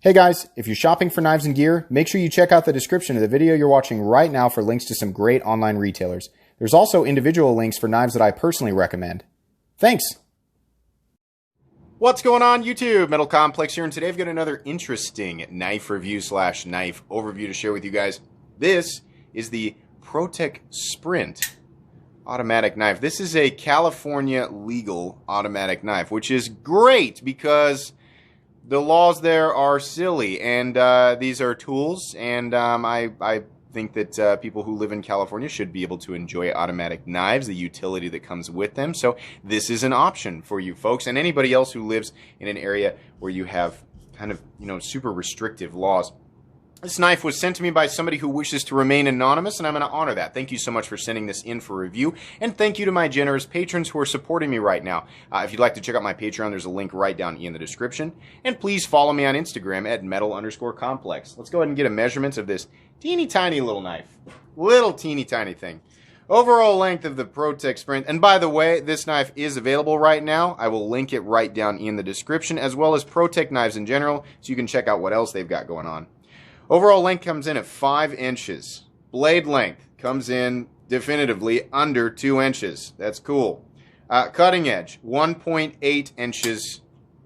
Hey guys, if you're shopping for knives and gear, make sure you check out the description of the video you're watching right now for links to some great online retailers. There's also individual links for knives that I personally recommend. Thanks! What's going on YouTube? Metal Complex here, and today I've got another interesting knife review slash knife overview to share with you guys. This is the Protech Sprint automatic knife. This is a California legal automatic knife, which is great because the laws there are silly, and these are tools, and I think that people who live in California should be able to enjoy automatic knives, the utility that comes with them. So this is an option for you folks and anybody else who lives in an area where you have kind of, super restrictive laws. This knife was sent to me by somebody who wishes to remain anonymous, and I'm going to honor that. Thank you so much for sending this in for review, and thank you to my generous patrons who are supporting me right now. If you'd like to check out my Patreon, there's a link right down in the description. And please follow me on Instagram at metal_complex. Let's go ahead and get a measurement of this teeny tiny little knife. Little teeny tiny thing. Overall length of the Protech Sprint, and by the way, this knife is available right now. I will link it right down in the description, as well as Protech knives in general, so you can check out what else they've got going on. Overall length comes in at 5 inches. Blade length comes in definitively under 2 inches. That's cool. Cutting edge, 1.8 inches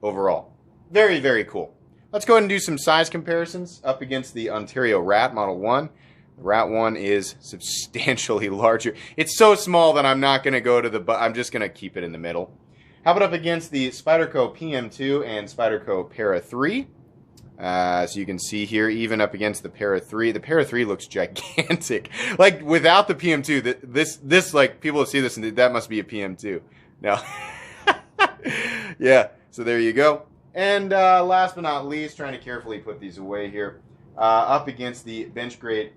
overall. Very, very cool. Let's go ahead and do some size comparisons up against the Ontario Rat Model 1. The Rat 1 is substantially larger. It's so small that I'm not going to go to the... I'm just going to keep it in the middle. How about up against the Spyderco PM2 and Spyderco Para 3? So you can see here, even up against the Para 3, the Para 3 looks gigantic. Like, without the PM2, this like, people see this and that must be a PM2. No. Yeah, so there you go. And last but not least, trying to carefully put these away here, up against the bench grade.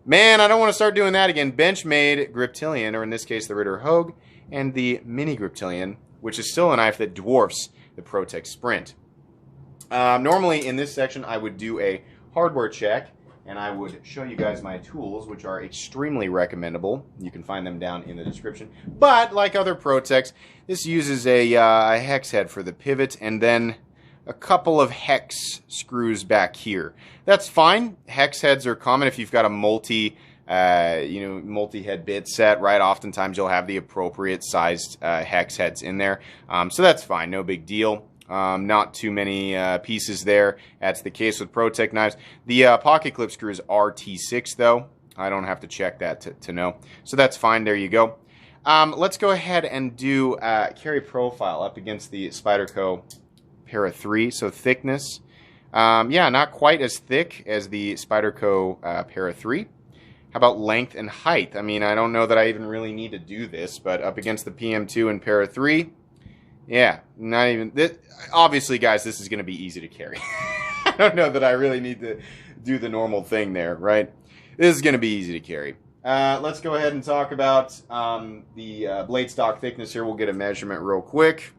Man, I don't want to start doing that again. Bench-made Griptilian, or in this case, the Ritter Hogue, and the Mini Griptilian, which is still a knife that dwarfs the Protech Sprint. Normally in this section I would do a hardware check, and I would show you guys my tools, which are extremely recommendable. You can find them down in the description. But like other Protechs, this uses a hex head for the pivot, and then a couple of hex screws back here. That's fine. Hex heads are common if you've got a multi-head bit set, right? Oftentimes you'll have the appropriate sized hex heads in there. So that's fine, no big deal. Not too many pieces there. That's the case with Protech knives. The pocket clip screws are T6 though. I don't have to check that to know. So that's fine, there you go. Let's go ahead and do carry profile up against the Spyderco Para 3. So thickness, yeah, not quite as thick as the Spyderco Para 3. How about length and height? I mean, I don't know that I even really need to do this, but up against the PM2 and Para 3, yeah, not even this. Obviously, guys, this is going to be easy to carry. I don't know that I really need to do the normal thing there, right? This is going to be easy to carry. Let's go ahead and talk about the blade stock thickness here. We'll get a measurement real quick.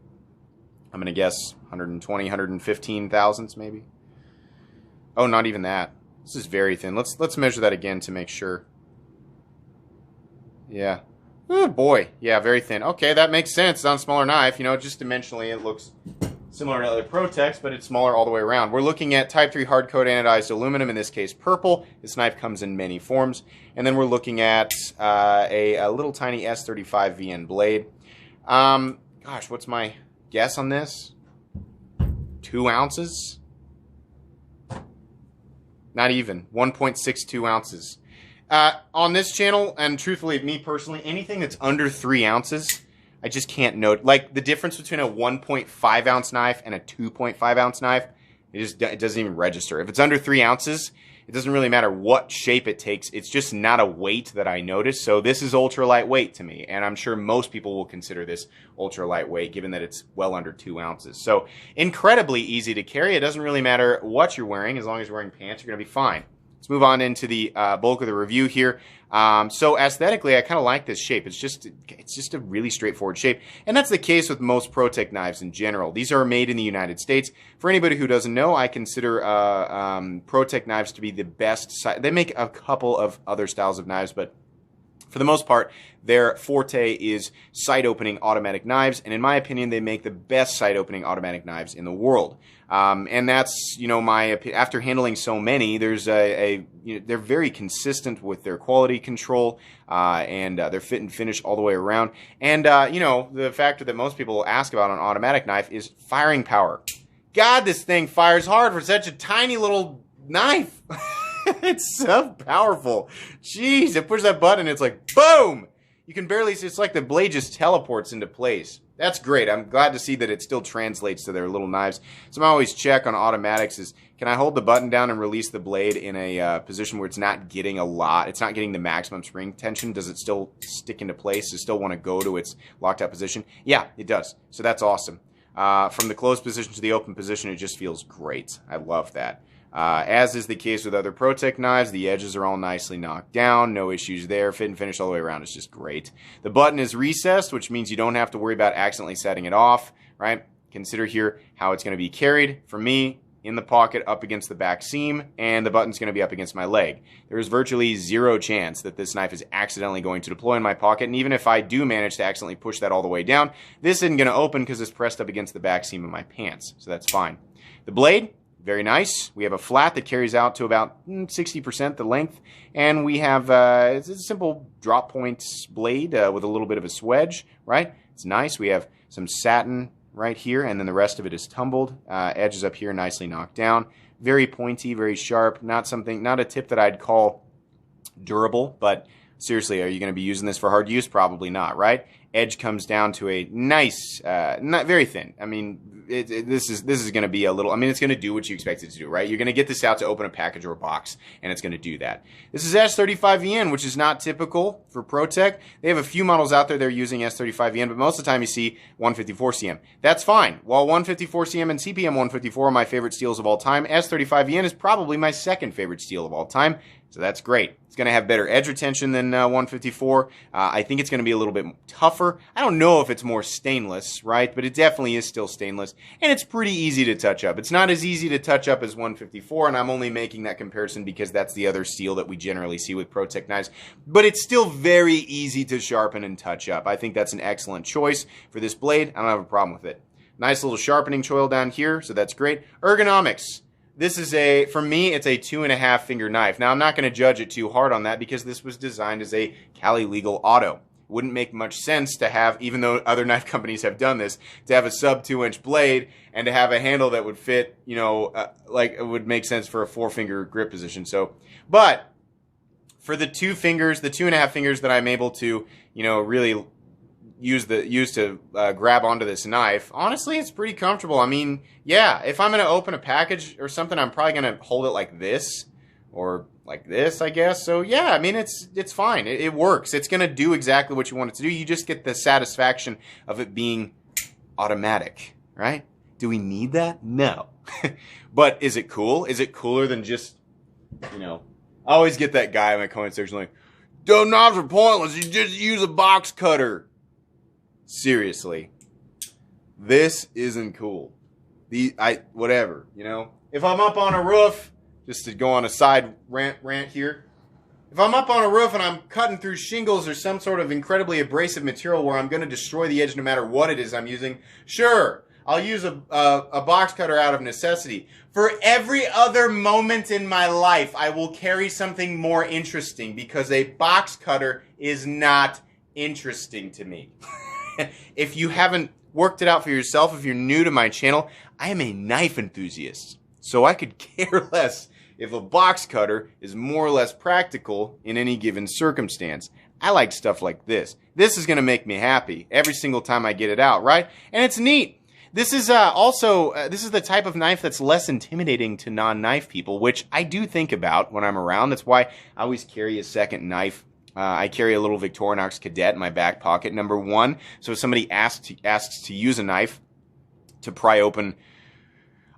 I'm going to guess 120, 115 thousandths maybe. Oh, not even that. This is very thin. Let's measure that again to make sure. Yeah. Oh boy, yeah, very thin. Okay, that makes sense. It's on a smaller knife. Just dimensionally it looks similar to other Protechs, but it's smaller all the way around. We're looking at Type 3 hard coat anodized aluminum, in this case purple. This knife comes in many forms. And then we're looking at a little tiny S35 VN blade. Gosh, what's my guess on this? 2 ounces? Not even. 1.62 ounces. On this channel, and truthfully, me personally, anything that's under 3 ounces, I just can't note. Like, the difference between a 1.5 ounce knife and a 2.5 ounce knife, it doesn't even register. If it's under 3 ounces, it doesn't really matter what shape it takes. It's just not a weight that I notice. So this is ultra lightweight to me, and I'm sure most people will consider this ultra lightweight, given that it's well under 2 ounces. So incredibly easy to carry. It doesn't really matter what you're wearing. As long as you're wearing pants, you're going to be fine. Let's move on into the bulk of the review here. So aesthetically, I kind of like this shape. It's just a really straightforward shape, and that's the case with most Protech knives in general. These are made in the United States. For anybody who doesn't know, I consider Protech knives to be the best. They make a couple of other styles of knives, but for the most part, their forte is sight-opening automatic knives, and in my opinion, they make the best sight-opening automatic knives in the world. And that's, you know, my after handling so many, there's you know, they're very consistent with their quality control, and their fit and finish all the way around. And you know, the factor that most people ask about on automatic knife is firing power. God, this thing fires hard for such a tiny little knife. It's so powerful. Jeez, it pushes that button, it's like boom. You can barely see. It's like the blade just teleports into place. That's great. I'm glad to see that it still translates to their little knives. Something I always check on automatics is, can I hold the button down and release the blade in a position where it's not getting a lot, it's not getting the maximum spring tension? Does it still stick into place? Does it still want to go to its locked out position? Yeah, it does. So that's awesome. From the closed position to the open position, it just feels great. I love that. As is the case with other Protech knives, the edges are all nicely knocked down, no issues there, fit and finish all the way around is just great. The button is recessed, which means you don't have to worry about accidentally setting it off, right? Consider here how it's going to be carried. For me, in the pocket up against the back seam, and the button's going to be up against my leg. There is virtually zero chance that this knife is accidentally going to deploy in my pocket, and even if I do manage to accidentally push that all the way down, this isn't going to open because it's pressed up against the back seam of my pants, so that's fine. The blade, very nice. We have a flat that carries out to about 60% the length, and we have it's a simple drop point blade with a little bit of a swedge, right? It's nice. We have some satin right here, and then the rest of it is tumbled. Edges up here nicely knocked down. Very pointy, very sharp. Not a tip that I'd call durable, but seriously, are you going to be using this for hard use? Probably not, right? Edge comes down to a nice, not very thin. I mean, this is going to be a little, I mean, it's going to do what you expect it to do, right? You're going to get this out to open a package or a box, and it's going to do that. This is S35VN, which is not typical for Protech. They have a few models out there they're using S35VN, but most of the time you see 154CM. That's fine. While 154CM and CPM 154 are my favorite steels of all time, S35VN is probably my second favorite steel of all time. So that's great. It's going to have better edge retention than 154. I think it's going to be a little bit tougher. I don't know if it's more stainless, right? But it definitely is still stainless. And it's pretty easy to touch up. It's not as easy to touch up as 154, and I'm only making that comparison because that's the other steel that we generally see with Protech knives. But it's still very easy to sharpen and touch up. I think that's an excellent choice for this blade. I don't have a problem with it. Nice little sharpening choil down here, so that's great. Ergonomics. This is for me, it's a 2.5 finger knife. Now, I'm not going to judge it too hard on that because this was designed as a Cali legal auto. Wouldn't make much sense to have, even though other knife companies have done this, to have a sub 2-inch blade and to have a handle that would fit, you know, like it would make sense for a 4-finger grip position. So, but for the 2 fingers, the 2.5 fingers that I'm able to, you know, really use to grab onto this knife, honestly, it's pretty comfortable. I mean, yeah, if I'm going to open a package or something, I'm probably going to hold it like this or like this, I guess. So yeah, I mean, it's fine. It works. It's going to do exactly what you want it to do. You just get the satisfaction of it being automatic, right? Do we need that? No. But is it cool? Is it cooler than just, you know, I always get that guy in my comment section like, "Those knobs are pointless. You just use a box cutter." Seriously, this isn't cool. Whatever, you know. If I'm up on a roof, just to go on a side rant here. If I'm up on a roof and I'm cutting through shingles or some sort of incredibly abrasive material where I'm going to destroy the edge no matter what it is I'm using, sure, I'll use a box cutter out of necessity. For every other moment in my life, I will carry something more interesting because a box cutter is not interesting to me. If you haven't worked it out for yourself, if you're new to my channel, I am a knife enthusiast. So I could care less if a box cutter is more or less practical in any given circumstance. I like stuff like this. This is going to make me happy every single time I get it out, right? And it's neat. This is this is the type of knife that's less intimidating to non-knife people, which I do think about when I'm around. That's why I always carry a second knife. I carry a little Victorinox Cadet in my back pocket, number one. So if somebody asks to use a knife to pry open,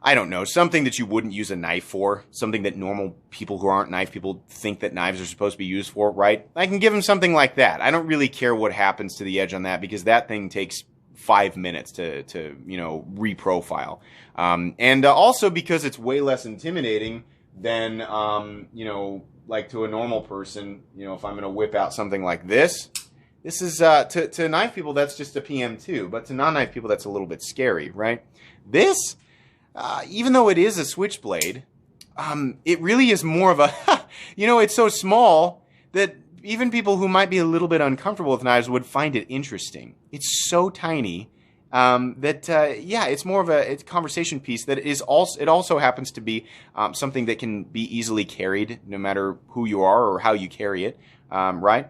I don't know, something that you wouldn't use a knife for, something that normal people who aren't knife people think that knives are supposed to be used for, right? I can give them something like that. I don't really care what happens to the edge on that because that thing takes 5 minutes to you know, reprofile. And also because it's way less intimidating than, you know, like to a normal person, you know, if I'm going to whip out something like this, this is, to knife people, that's just a PM2, but to non-knife people, that's a little bit scary, right? This, even though it is a switchblade, it really is more of a, it's so small that even people who might be a little bit uncomfortable with knives would find it interesting. It's so tiny it's more of a conversation piece that is also, it also happens to be something that can be easily carried no matter who you are or how you carry it, right?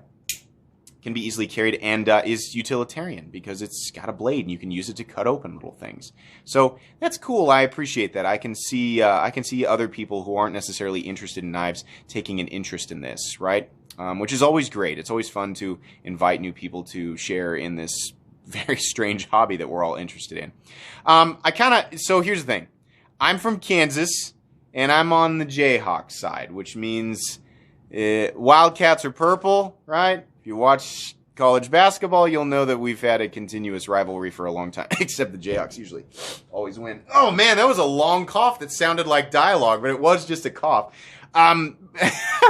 Can be easily carried and is utilitarian because it's got a blade and you can use it to cut open little things. So that's cool. I appreciate that. I can see other people who aren't necessarily interested in knives taking an interest in this, right? Which is always great. It's always fun to invite new people to share in this very strange hobby that we're all interested in. So here's the thing. I'm from Kansas and I'm on the Jayhawk side, which means Wildcats are purple, right? If you watch college basketball, you'll know that we've had a continuous rivalry for a long time, except the Jayhawks usually always win. Oh man, that was a long cough that sounded like dialogue, but it was just a cough. I'm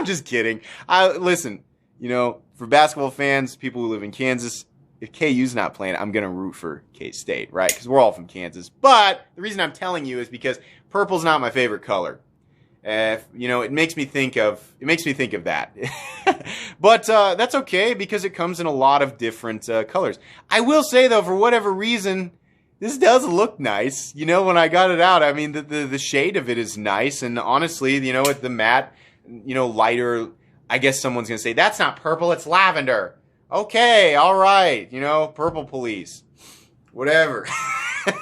just kidding. Listen, for basketball fans, people who live in Kansas, if KU's not playing, I'm going to root for K-State, right? Because we're all from Kansas. But the reason I'm telling you is because purple's not my favorite color. It makes me think of that. But that's okay because it comes in a lot of different colors. I will say though, for whatever reason, this does look nice. When I got it out, I mean, the shade of it is nice, and honestly, with the matte, lighter, I guess someone's gonna say that's not purple, it's lavender. Okay, all right, purple police, whatever.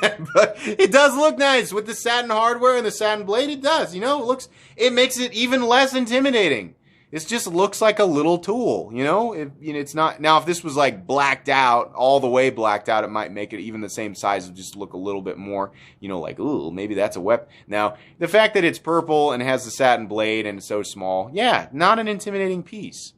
But it does look nice with the satin hardware and the satin blade. It does, it makes it even less intimidating. It just looks like a little tool, it's not. Now, if this was like blacked out, all the way blacked out, it might make it even the same size and just look a little bit more, like, ooh, maybe that's a weapon. Now, the fact that it's purple and has the satin blade and it's so small, yeah, not an intimidating piece.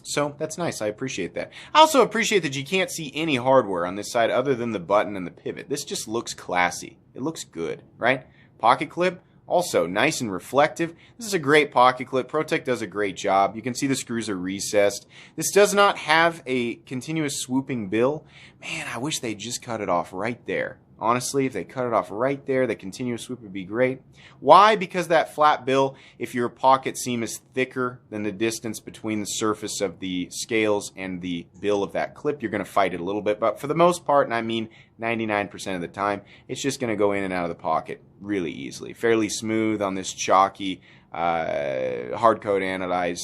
So that's nice. I appreciate that. I also appreciate that you can't see any hardware on this side other than the button and the pivot. This just looks classy. It looks good, right? Pocket clip, also nice and reflective. This is a great pocket clip. Protech does a great job. You can see the screws are recessed. This does not have a continuous swooping bill. Man, I wish they just cut it off right there. Honestly, if they cut it off right there, the continuous swoop would be great. Why? Because that flat bill, if your pocket seam is thicker than the distance between the surface of the scales and the bill of that clip, you're going to fight it a little bit. But for the most part, and I mean 99% of the time, it's just going to go in and out of the pocket really easily. Fairly smooth on this chalky, hard coat anodized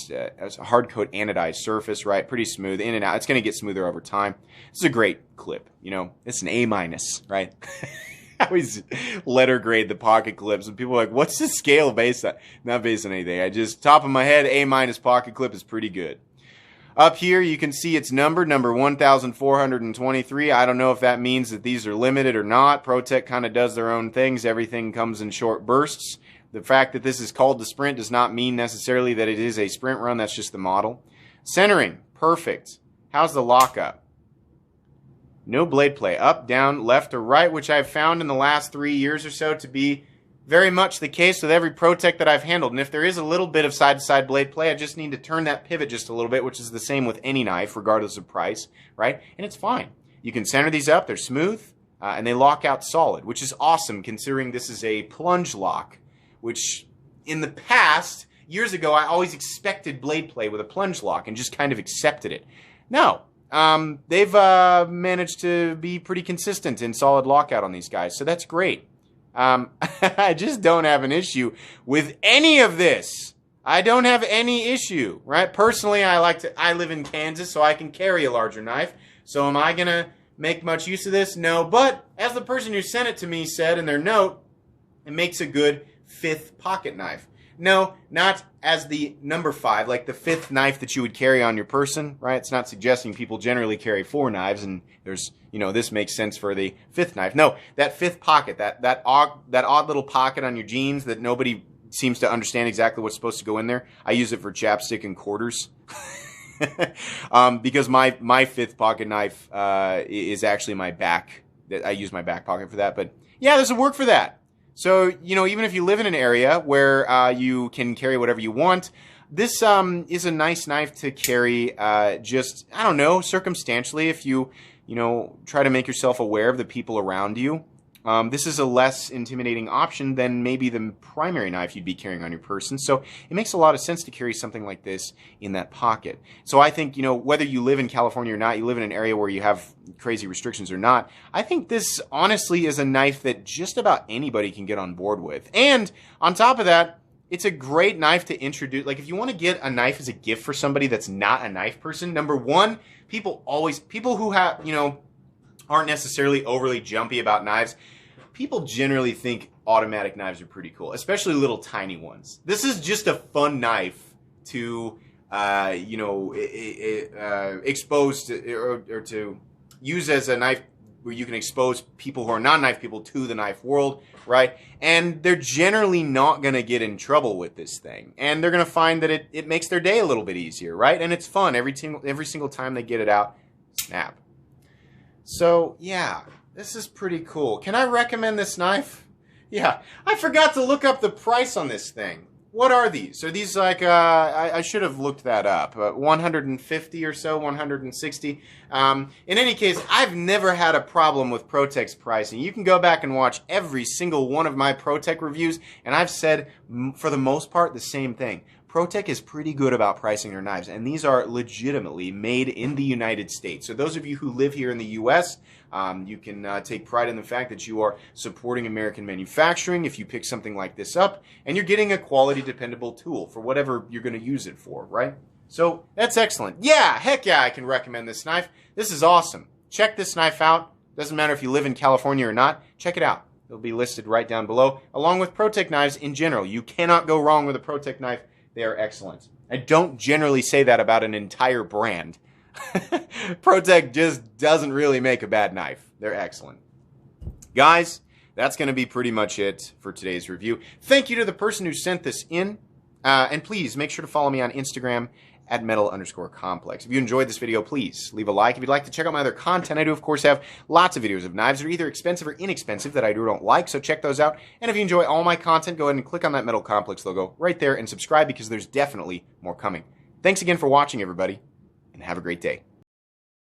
surface, right? Pretty smooth in and out. It's going to get smoother over time. This is a great clip. It's an A-, right? I always letter grade the pocket clips, and people are like, "What's the scale based on?" Not based on anything. I just top of my head, A- pocket clip is pretty good. Up here, you can see it's number 1,423. I don't know if that means that these are limited or not. Protech kind of does their own things. Everything comes in short bursts. The fact that this is called the Sprint does not mean necessarily that it is a sprint run. That's just the model. Centering, perfect. How's the lockup? No blade play. Up, down, left, or right, which I've found in the last 3 years or so to be very much the case with every Protech that I've handled. And if there is a little bit of side-to-side blade play, I just need to turn that pivot just a little bit, which is the same with any knife, regardless of price, right? And it's fine. You can center these up. They're smooth, and they lock out solid, which is awesome considering this is a plunge lock, which in the past, years ago, I always expected blade play with a plunge lock and just kind of accepted it. No, they've managed to be pretty consistent in solid lockout on these guys, so that's great. I just don't have an issue with any of this. I don't have any issue, right? Personally, I live in Kansas, so I can carry a larger knife. So am I going to make much use of this? No, but as the person who sent it to me said in their note, it makes a good 5th pocket knife. No, not as the number 5, like the 5th knife that you would carry on your person, right? It's not suggesting people generally carry 4 knives, and there's, this makes sense for the 5th knife. No, that 5th pocket, that odd little pocket on your jeans that nobody seems to understand exactly what's supposed to go in there. I use it for chapstick and quarters. Because my 5th pocket knife is actually my back. I use my back pocket for that, but yeah, this will work for that. So, even if you live in an area where you can carry whatever you want, this is a nice knife to carry just, circumstantially if you, try to make yourself aware of the people around you. This is a less intimidating option than maybe the primary knife you'd be carrying on your person. So it makes a lot of sense to carry something like this in that pocket. So I think, whether you live in California or not, you live in an area where you have crazy restrictions or not, I think this honestly is a knife that just about anybody can get on board with. And on top of that, it's a great knife to introduce. Like, if you want to get a knife as a gift for somebody that's not a knife person, number one, people who have, aren't necessarily overly jumpy about knives, people generally think automatic knives are pretty cool, especially little tiny ones. This is just a fun knife to, expose to, or to use as a knife where you can expose people who are non-knife people to the knife world, right? And they're generally not going to get in trouble with this thing. And they're going to find that it makes their day a little bit easier, right? And it's fun every single time they get it out. Snap. So, yeah, this is pretty cool. Can I recommend this knife? Yeah, I forgot to look up the price on this thing. What are these? Are these like, I should have looked that up, 150 or so, 160? In any case, I've never had a problem with Protech's pricing. You can go back and watch every single one of my Protech reviews, and I've said, for the most part, the same thing. Protech is pretty good about pricing their knives, and these are legitimately made in the United States. So those of you who live here in the U.S., you can take pride in the fact that you are supporting American manufacturing if you pick something like this up, and you're getting a quality, dependable tool for whatever you're going to use it for, right? So that's excellent. Yeah, heck yeah, I can recommend this knife. This is awesome. Check this knife out. Doesn't matter if you live in California or not. Check it out. It'll be listed right down below, along with Protech knives in general. You cannot go wrong with a Protech knife. They are excellent. I don't generally say that about an entire brand. Protech just doesn't really make a bad knife. They're excellent. Guys, that's going to be pretty much it for today's review. Thank you to the person who sent this in. And please make sure to follow me on Instagram at metal_complex. If you enjoyed this video, please leave a like. If you'd like to check out my other content, I do, of course, have lots of videos of knives that are either expensive or inexpensive that I do or don't like, so check those out. And if you enjoy all my content, go ahead and click on that Metal Complex logo right there and subscribe because there's definitely more coming. Thanks again for watching, everybody, and have a great day.